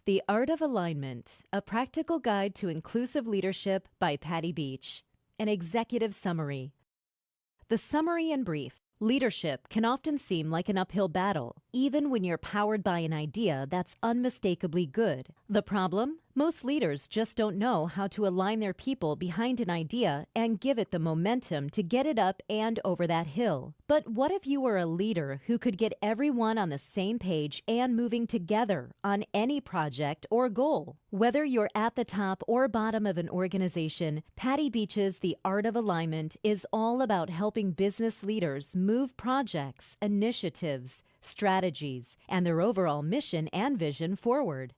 The Art of Alignment, A Practical Guide to Inclusive Leadership by Patty Beach. An executive summary. The summary in brief. Leadership can often seem like an uphill battle, even when you're powered by an idea that's unmistakably good. The problem? Most leaders just don't know how to align their people behind an idea and give it the momentum to get it up and over that hill. But what if you were a leader who could get everyone on the same page and moving together on any project or goal? Whether you're at the top or bottom of an organization, Patty Beach's The Art of Alignment is all about helping business leaders move projects, initiatives, strategies, and their overall mission and vision forward.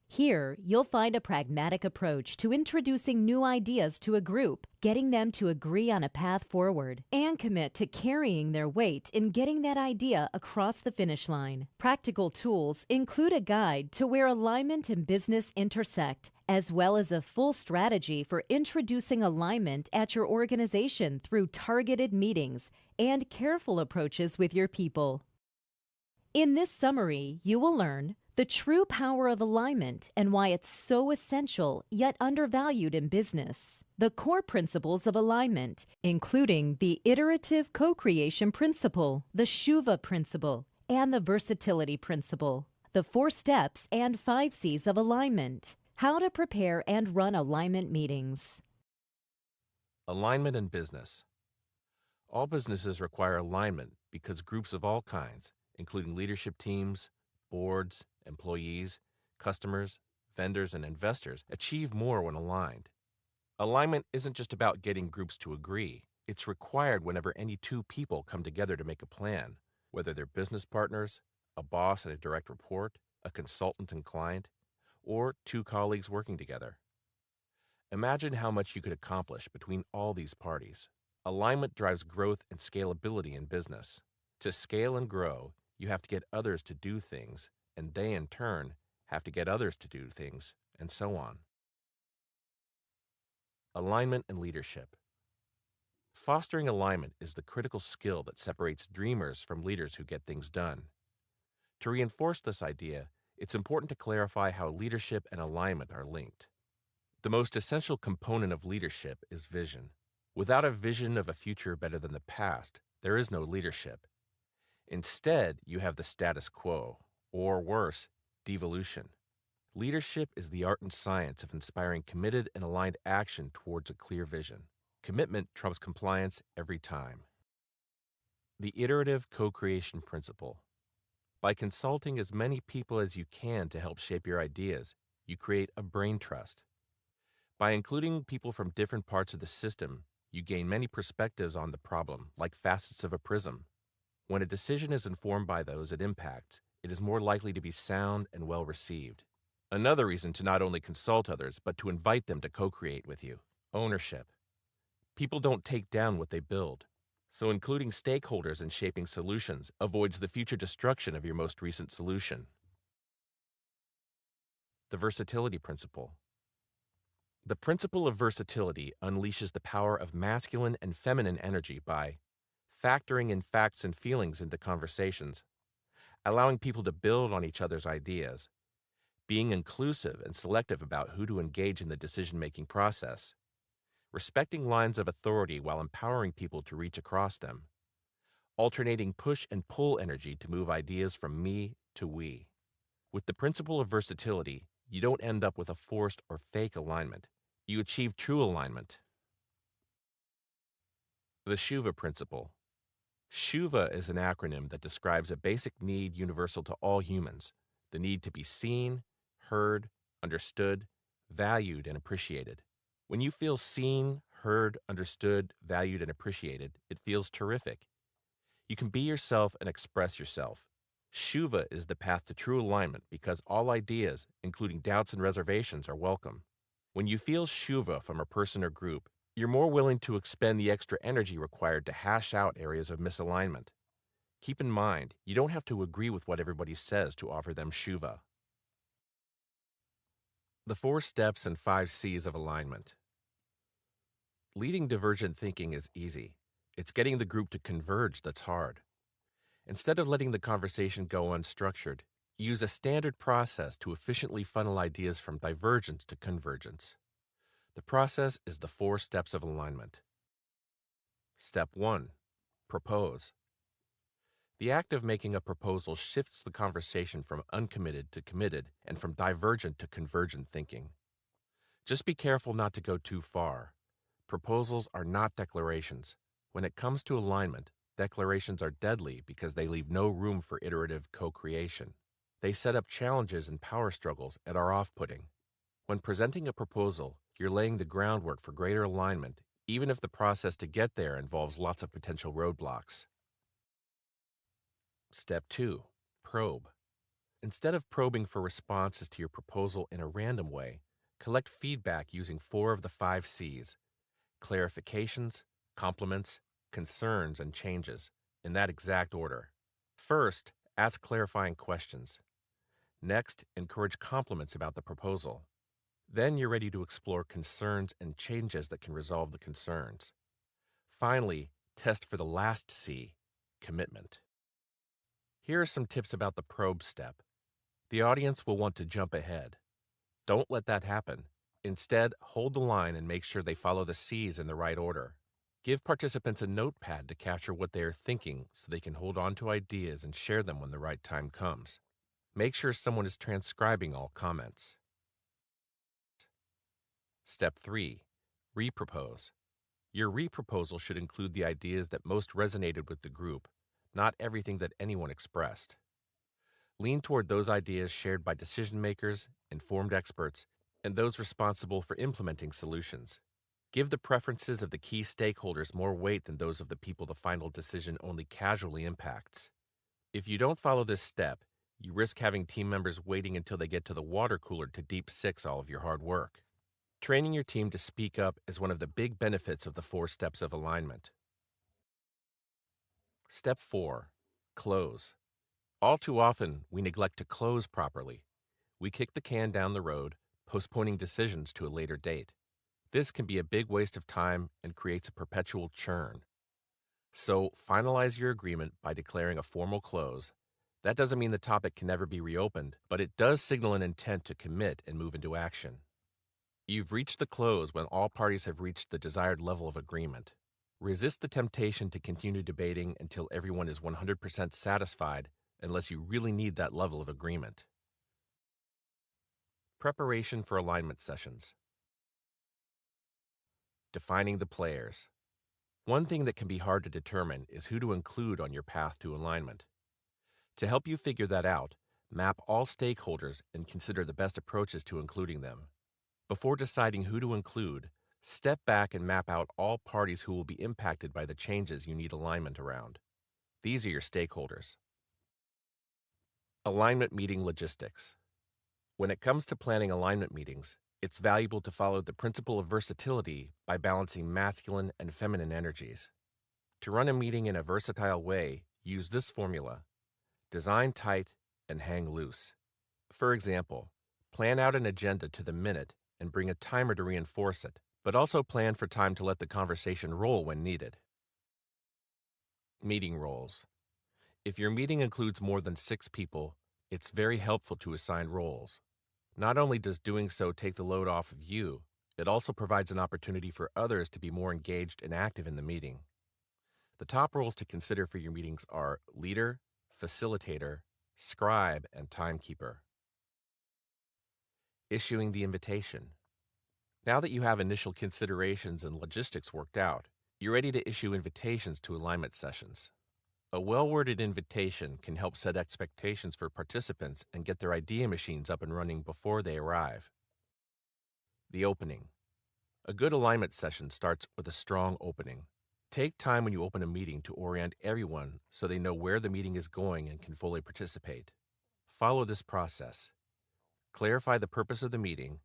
Here, you'll find a pragmatic approach to introducing new ideas to a group, getting them to agree on a path forward, and commit to carrying their weight in getting that idea across the finish line. Practical tools include a guide to where alignment and business intersect, as well as a full strategy for introducing alignment at your organization through targeted meetings and careful approaches with your people. In this summary, you will learn the true power of alignment and why it's so essential yet undervalued in business. The core principles of alignment, including the iterative co-creation principle, the Shuva principle, and the versatility principle. The 4 steps and 5 C's of alignment. How to prepare and run alignment meetings. Alignment in business. All businesses require alignment because groups of all kinds, including leadership teams, boards, employees, customers, vendors, and investors, achieve more when aligned. Alignment isn't just about getting groups to agree. It's required whenever any 2 people come together to make a plan, whether they're business partners, a boss and a direct report, a consultant and client, or 2 colleagues working together. Imagine how much you could accomplish between all these parties. Alignment drives growth and scalability in business. To scale and grow, you have to get others to do things, and they, in turn, have to get others to do things, and so on. Alignment and leadership. Fostering alignment is the critical skill that separates dreamers from leaders who get things done. To reinforce this idea, it's important to clarify how leadership and alignment are linked. The most essential component of leadership is vision. Without a vision of a future better than the past, there is no leadership. Instead, you have the status quo, or worse, devolution. Leadership is the art and science of inspiring committed and aligned action towards a clear vision. Commitment trumps compliance every time. The iterative co-creation principle. By consulting as many people as you can to help shape your ideas, you create a brain trust. By including people from different parts of the system, you gain many perspectives on the problem, like facets of a prism. When a decision is informed by those it impacts, it is more likely to be sound and well received. Another reason to not only consult others, but to invite them to co-create with you. Ownership. People don't take down what they build, so including stakeholders in shaping solutions avoids the future destruction of your most recent solution. The versatility principle. The principle of versatility unleashes the power of masculine and feminine energy by factoring in facts and feelings into conversations, allowing people to build on each other's ideas, being inclusive and selective about who to engage in the decision-making process, respecting lines of authority while empowering people to reach across them, alternating push and pull energy to move ideas from me to we. With the principle of versatility, you don't end up with a forced or fake alignment. You achieve true alignment. The Shuva principle. Shuva is an acronym that describes a basic need universal to all humans, the need to be seen, heard, understood, valued, and appreciated. When you feel seen, heard, understood, valued, and appreciated, it feels terrific. You can be yourself and express yourself. Shuva is the path to true alignment because all ideas, including doubts and reservations, are welcome. When you feel Shuva from a person or group, you're more willing to expend the extra energy required to hash out areas of misalignment. Keep in mind, you don't have to agree with what everybody says to offer them Shuva. The 4 steps and 5 C's of alignment. Leading divergent thinking is easy. It's getting the group to converge that's hard. Instead of letting the conversation go unstructured, Use a standard process to efficiently funnel ideas from divergence to convergence. The process is the 4 steps of alignment. Step 1. Propose. The act of making a proposal shifts the conversation from uncommitted to committed and from divergent to convergent thinking. Just be careful not to go too far. Proposals are not declarations. When it comes to alignment, declarations are deadly because they leave no room for iterative co-creation. They set up challenges and power struggles and are off-putting. When presenting a proposal, you're laying the groundwork for greater alignment, even if the process to get there involves lots of potential roadblocks. Step 2. Probe. Instead of probing for responses to your proposal in a random way, collect feedback using 4 of the 5 C's: clarifications, compliments, concerns, and changes, in that exact order. First, ask clarifying questions. Next, encourage compliments about the proposal. Then you're ready to explore concerns and changes that can resolve the concerns. Finally, test for the last C, commitment. Here are some tips about the probe step. The audience will want to jump ahead. Don't let that happen. Instead, hold the line and make sure they follow the C's in the right order. Give participants a notepad to capture what they are thinking so they can hold on to ideas and share them when the right time comes. Make sure someone is transcribing all comments. Step 3. Repropose. Your reproposal should include the ideas that most resonated with the group, not everything that anyone expressed. Lean toward those ideas shared by decision makers, informed experts, and those responsible for implementing solutions. Give the preferences of the key stakeholders more weight than those of the people the final decision only casually impacts. If you don't follow this step, you risk having team members waiting until they get to the water cooler to deep six all of your hard work. Training your team to speak up is one of the big benefits of the 4 steps of alignment. Step 4. Close. All too often, we neglect to close properly. We kick the can down the road, postponing decisions to a later date. This can be a big waste of time and creates a perpetual churn. So, finalize your agreement by declaring a formal close. That doesn't mean the topic can never be reopened, but it does signal an intent to commit and move into action. You've reached the close when all parties have reached the desired level of agreement. Resist the temptation to continue debating until everyone is 100% satisfied, unless you really need that level of agreement. Preparation for alignment sessions. Defining the players. One thing that can be hard to determine is who to include on your path to alignment. To help you figure that out, map all stakeholders and consider the best approaches to including them. Before deciding who to include, step back and map out all parties who will be impacted by the changes you need alignment around. These are your stakeholders. Alignment meeting logistics. When it comes to planning alignment meetings, it's valuable to follow the principle of versatility by balancing masculine and feminine energies. To run a meeting in a versatile way, use this formula: design tight and hang loose. For example, plan out an agenda to the minute and bring a timer to reinforce it, but also plan for time to let the conversation roll when needed. Meeting roles. If your meeting includes more than 6 people, it's very helpful to assign roles. Not only does doing so take the load off of you, it also provides an opportunity for others to be more engaged and active in the meeting. The top roles to consider for your meetings are leader, facilitator, scribe, and timekeeper. Issuing the invitation. Now that you have initial considerations and logistics worked out, you're ready to issue invitations to alignment sessions. A well-worded invitation can help set expectations for participants and get their idea machines up and running before they arrive. The opening. A good alignment session starts with a strong opening. Take time when you open a meeting to orient everyone so they know where the meeting is going and can fully participate. Follow this process. Clarify the purpose of the meeting,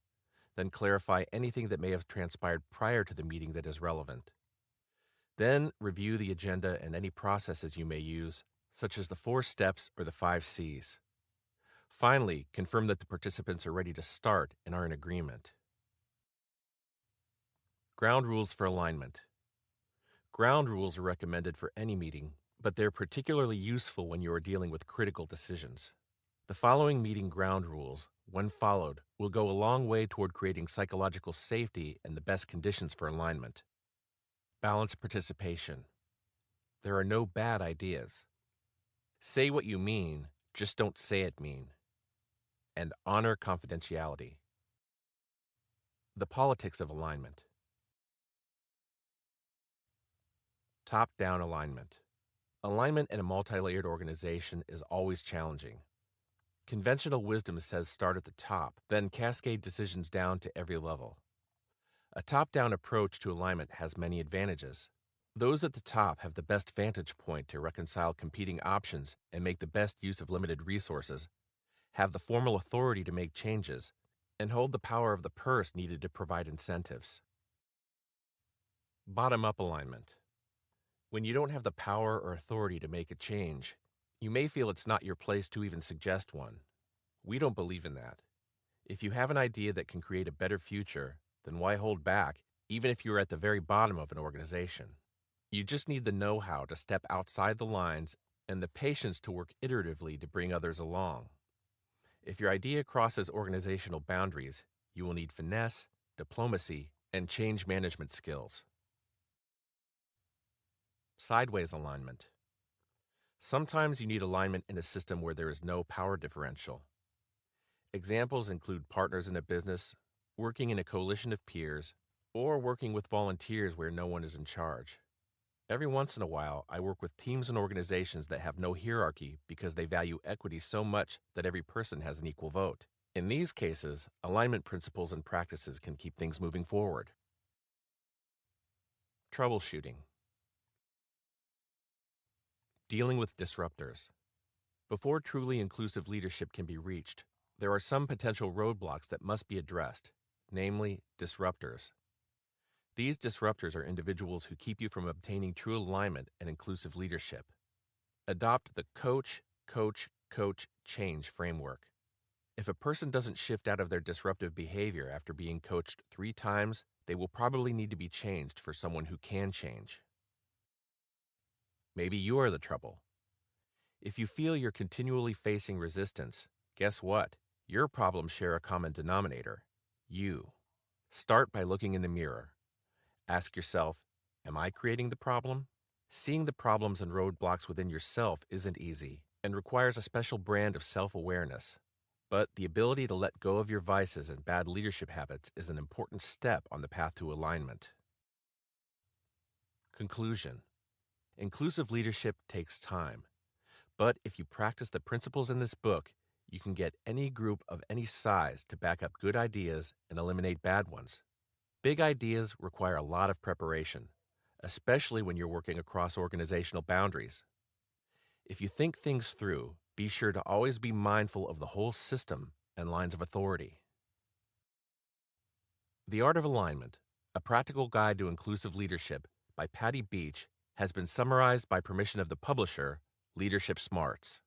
then clarify anything that may have transpired prior to the meeting that is relevant. Then review the agenda and any processes you may use, such as the 4 steps or the 5 C's. Finally, confirm that the participants are ready to start and are in agreement. Ground rules for alignment. Ground rules are recommended for any meeting, but they're particularly useful when you are dealing with critical decisions. The following meeting ground rules, when followed, will go a long way toward creating psychological safety and the best conditions for alignment. Balanced participation. There are no bad ideas. Say what you mean, just don't say it mean. And honor confidentiality. The politics of alignment. Top-down alignment. Alignment in a multi-layered organization is always challenging. Conventional wisdom says start at the top, then cascade decisions down to every level. A top-down approach to alignment has many advantages. Those at the top have the best vantage point to reconcile competing options and make the best use of limited resources, have the formal authority to make changes, and hold the power of the purse needed to provide incentives. Bottom-up alignment. When you don't have the power or authority to make a change, you may feel it's not your place to even suggest one. We don't believe in that. If you have an idea that can create a better future, then why hold back, even if you're at the very bottom of an organization? You just need the know-how to step outside the lines and the patience to work iteratively to bring others along. If your idea crosses organizational boundaries, you will need finesse, diplomacy, and change management skills. Sideways alignment. Sometimes you need alignment in a system where there is no power differential. Examples include partners in a business, working in a coalition of peers, or working with volunteers where no one is in charge. Every once in a while, I work with teams and organizations that have no hierarchy because they value equity so much that every person has an equal vote. In these cases, alignment principles and practices can keep things moving forward. Troubleshooting. Dealing with disruptors. Before truly inclusive leadership can be reached, there are some potential roadblocks that must be addressed, namely disruptors. These disruptors are individuals who keep you from obtaining true alignment and inclusive leadership. Adopt the coach, coach, coach, change framework. If a person doesn't shift out of their disruptive behavior after being coached 3 times, they will probably need to be changed for someone who can change. Maybe you are the trouble. If you feel you're continually facing resistance, guess what? Your problems share a common denominator: you. Start by looking in the mirror. Ask yourself, am I creating the problem? Seeing the problems and roadblocks within yourself isn't easy and requires a special brand of self-awareness. But the ability to let go of your vices and bad leadership habits is an important step on the path to alignment. Conclusion. Inclusive leadership takes time. But if you practice the principles in this book, you can get any group of any size to back up good ideas and eliminate bad ones. Big ideas require a lot of preparation, especially when you're working across organizational boundaries. If you think things through, be sure to always be mindful of the whole system and lines of authority. The Art of Alignment, A Practical Guide to Inclusive Leadership by Patty Beach, has been summarized by permission of the publisher, Leadership Smarts.